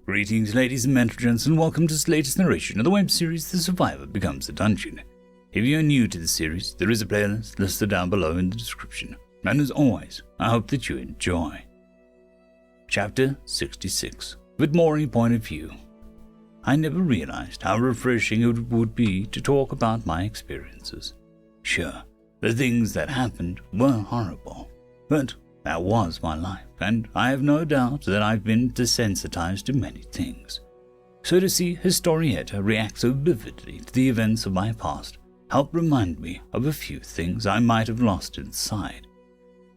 Greetings, ladies and gents, and welcome to this latest narration of the web series The Survivor Becomes a Dungeon. If you are new to the series, there is a playlist listed down below in the description, and as always, I hope that you enjoy. Chapter 66, With Maury Point of View. I never realized how refreshing it would be to talk about my experiences. Sure, the things that happened were horrible, but that was my life, and I have no doubt that I've been desensitized to many things. So to see Historietta react so vividly to the events of my past helped remind me of a few things I might have lost inside.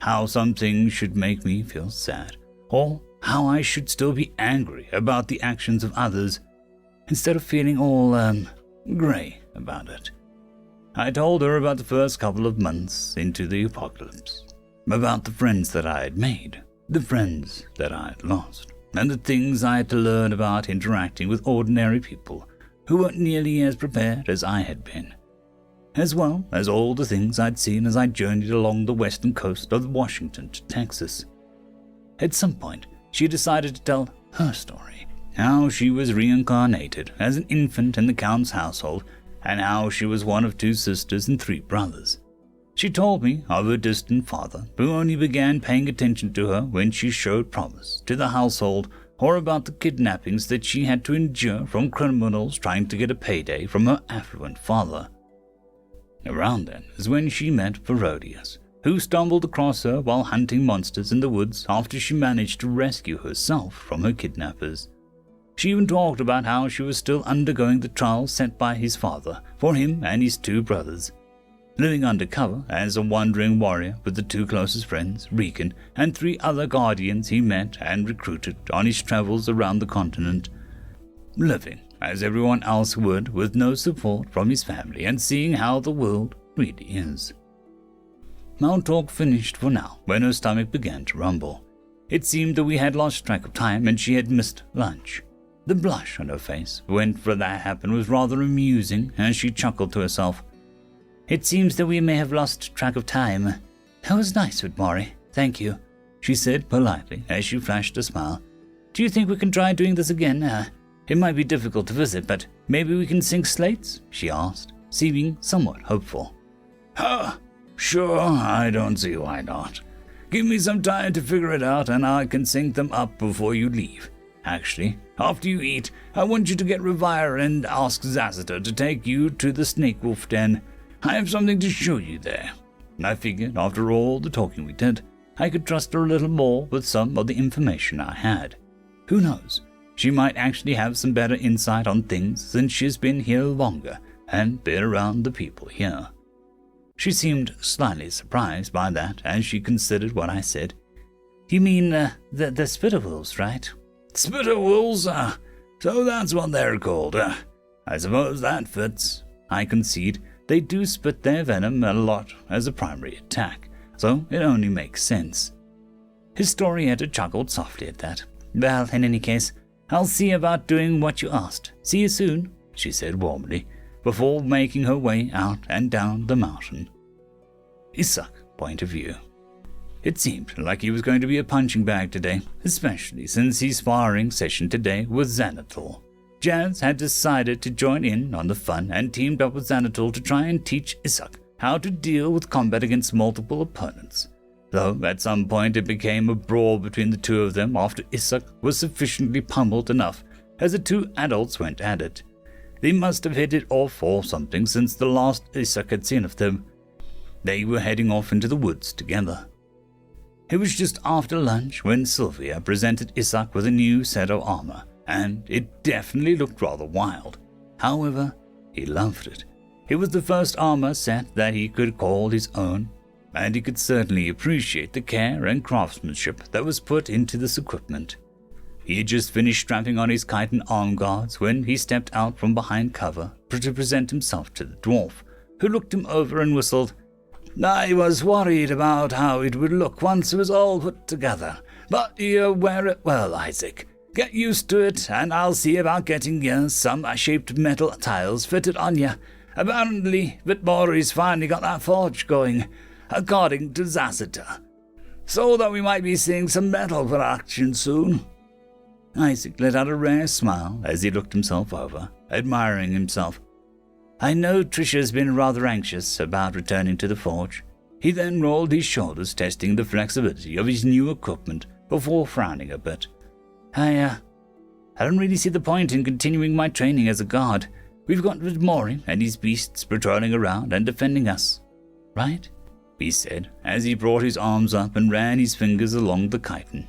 How some things should make me feel sad, or how I should still be angry about the actions of others, instead of feeling all, grey about it. I told her about the first couple of months into the apocalypse, about the friends that I had made, the friends that I had lost, and the things I had to learn about interacting with ordinary people who weren't nearly as prepared as I had been, as well as all the things I'd seen as I journeyed along the western coast of Washington to Texas. At some point, she decided to tell her story, how she was reincarnated as an infant in the Count's household, and how she was one of 2 sisters and 3 brothers. She told me of her distant father, who only began paying attention to her when she showed promise to the household, or about the kidnappings that she had to endure from criminals trying to get a payday from her affluent father. Around then is when she met Herodias, who stumbled across her while hunting monsters in the woods after she managed to rescue herself from her kidnappers. She even talked about how she was still undergoing the trial set by his father for him and his 2 brothers. Living undercover as a wandering warrior with the 2 closest friends, Raccoon, and 3 other guardians he met and recruited on his travels around the continent. Living as everyone else would, with no support from his family, and seeing how the world really is. Our talk finished for now when her stomach began to rumble. It seemed that we had lost track of time and she had missed lunch. The blush on her face when that happened was rather amusing as she chuckled to herself. "It seems that we may have lost track of time. That was nice with Maury, thank you," she said politely as she flashed a smile. "Do you think we can try doing this again? It might be difficult to visit, but maybe we can sync slates?" she asked, seeming somewhat hopeful. Sure, I don't see why not. Give me some time to figure it out and I can sync them up before you leave. Actually, after you eat, I want you to get Revire and ask Zassiter to take you to the Snake Wolf Den. I have something to show you there. I figured, after all the talking we did, I could trust her a little more with some of the information I had. Who knows, she might actually have some better insight on things since she's been here longer and been around the people here. She seemed slightly surprised by that as she considered what I said. "You mean, the Spitterwolves, right?" "Spitterwolves? So that's what they're called. I suppose that fits," I concede. They do spit their venom a lot as a primary attack, so it only makes sense. Historietta chuckled softly at that. "Well, in any case, I'll see about doing what you asked. See you soon," she said warmly, before making her way out and down the mountain. Isaac point of view. It seemed like he was going to be a punching bag today, especially since his sparring session today was Xanathal. Jazz had decided to join in on the fun and teamed up with Xanathal to try and teach Isaac how to deal with combat against multiple opponents. Though at some point it became a brawl between the 2 of them after Isaac was sufficiently pummeled enough as the 2 adults went at it. They must have hit it off or something since the last Isaac had seen of them. They were heading off into the woods together. It was just after lunch when Sylvia presented Isaac with a new set of armor, and it definitely looked rather wild. However, he loved it. It was the first armor set that he could call his own, and he could certainly appreciate the care and craftsmanship that was put into this equipment. He had just finished strapping on his chitin arm guards when he stepped out from behind cover to present himself to the dwarf, who looked him over and whistled. "I was worried about how it would look once it was all put together, but you wear it well, Isaac. Get used to it, and I'll see about getting you some shaped metal tiles fitted on you. Apparently, Vitmori's finally got that forge going, according to Zassiter. So that we might be seeing some metal production soon." Isaac let out a rare smile as he looked himself over, admiring himself. I know Trisha's been rather anxious about returning to the forge. He then rolled his shoulders, testing the flexibility of his new equipment before frowning a bit. I don't really see the point in continuing my training as a guard. We've got rid of Maury and his beasts patrolling around and defending us. Right? He said, as he brought his arms up and ran his fingers along the chitin.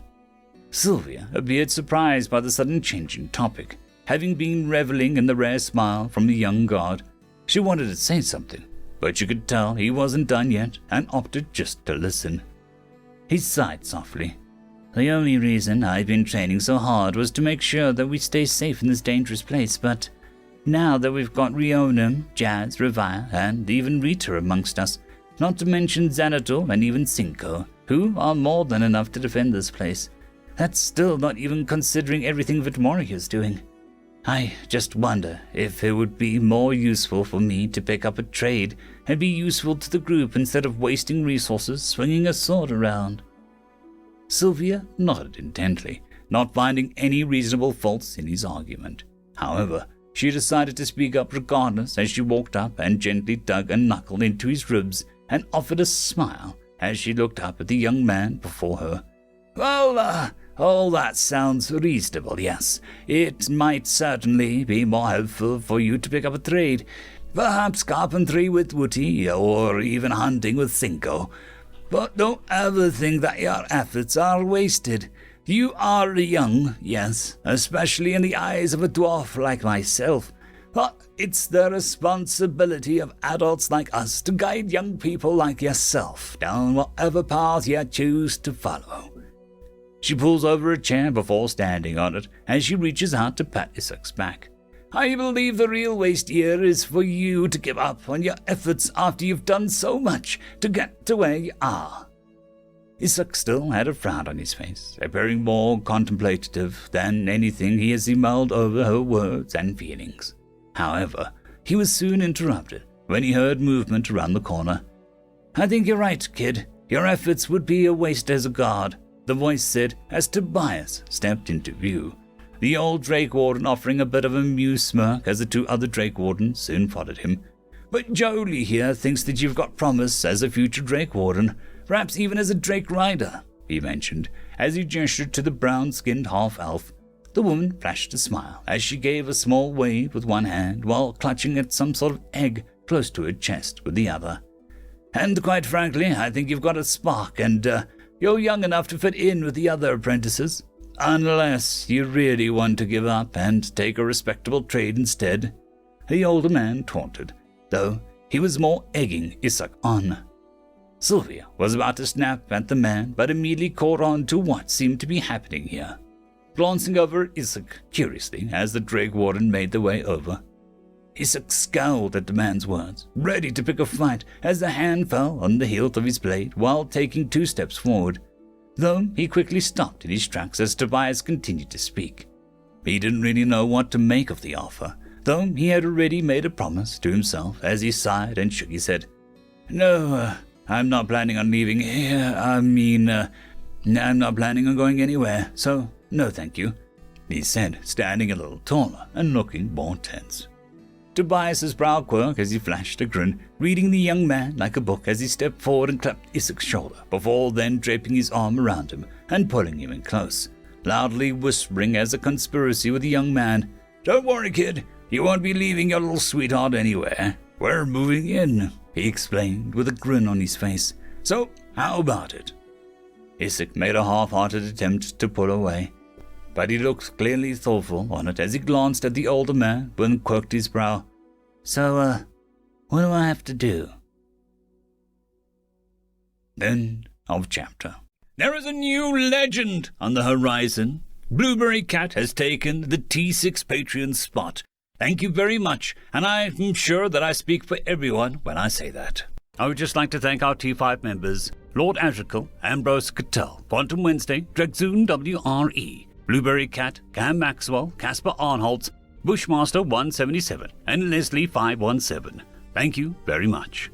Sylvia appeared surprised by the sudden change in topic. Having been reveling in the rare smile from the young guard, she wanted to say something, but you could tell he wasn't done yet and opted just to listen. He sighed softly. The only reason I've been training so hard was to make sure that we stay safe in this dangerous place, but now that we've got Rionum, Jazz, Revire, and even Rita amongst us, not to mention Xanadu and even Cinco, who are more than enough to defend this place, that's still not even considering everything that Maury is doing. I just wonder if it would be more useful for me to pick up a trade and be useful to the group instead of wasting resources swinging a sword around. Sylvia nodded intently, not finding any reasonable faults in his argument. However, she decided to speak up regardless as she walked up and gently dug a knuckle into his ribs and offered a smile as she looked up at the young man before her. Well, all that sounds reasonable, yes. It might certainly be more helpful for you to pick up a trade. Perhaps carpentry with Wooty, or even hunting with Cinco. But don't ever think that your efforts are wasted. You are young, yes, especially in the eyes of a dwarf like myself. But it's the responsibility of adults like us to guide young people like yourself down whatever path you choose to follow. She pulls over a chair before standing on it as she reaches out to pat Isaac's back. I believe the real waste here is for you to give up on your efforts after you've done so much to get to where you are. Isaac still had a frown on his face, appearing more contemplative than anything as he mulled over her words and feelings. However, he was soon interrupted when he heard movement around the corner. I think you're right, kid. Your efforts would be a waste as a guard, the voice said as Tobias stepped into view. The old Drake Warden offering a bit of a amused smirk as the two other Drake Wardens soon followed him. But Jolie here thinks that you've got promise as a future Drake Warden, perhaps even as a Drake Rider, he mentioned, as he gestured to the brown-skinned half-elf. The woman flashed a smile as she gave a small wave with one hand while clutching at some sort of egg close to her chest with the other. And quite frankly, I think you've got a spark and you're young enough to fit in with the other apprentices. Unless you really want to give up and take a respectable trade instead, the older man taunted, though he was more egging Isaac on. Sylvia was about to snap at the man, but immediately caught on to what seemed to be happening here. Glancing over at Isaac curiously as the Drake Warden made their way over. Isaac scowled at the man's words, ready to pick a fight as the hand fell on the hilt of his blade while taking 2 steps forward. Though he quickly stopped in his tracks as Tobias continued to speak. He didn't really know what to make of the offer, though he had already made a promise to himself as he sighed and shook his head. No, I'm not planning on leaving here. I'm not planning on going anywhere, so no thank you, he said, standing a little taller and looking more tense. Tobias's brow quirked as he flashed a grin, reading the young man like a book as he stepped forward and clapped Isaac's shoulder, before then draping his arm around him and pulling him in close, loudly whispering as a conspiracy with the young man. Don't worry, kid. You won't be leaving your little sweetheart anywhere. We're moving in, he explained with a grin on his face. So, how about it? Isaac made a half-hearted attempt to pull away, but he looked clearly thoughtful on it as he glanced at the older man and quirked his brow. So, what do I have to do? End of chapter. There is a new legend on the horizon. Blueberry Cat has taken the T6 Patreon spot. Thank you very much, and I'm sure that I speak for everyone when I say that. I would just like to thank our T5 members, Lord Azrekahl, AmbroseKTal, Quantem Wensday, Dragzoon W.R.E, Blueberry Cat, Cam Maxwell, Casper Arnholtz, Bushmaster 177, and Leslie 517. Thank you very much.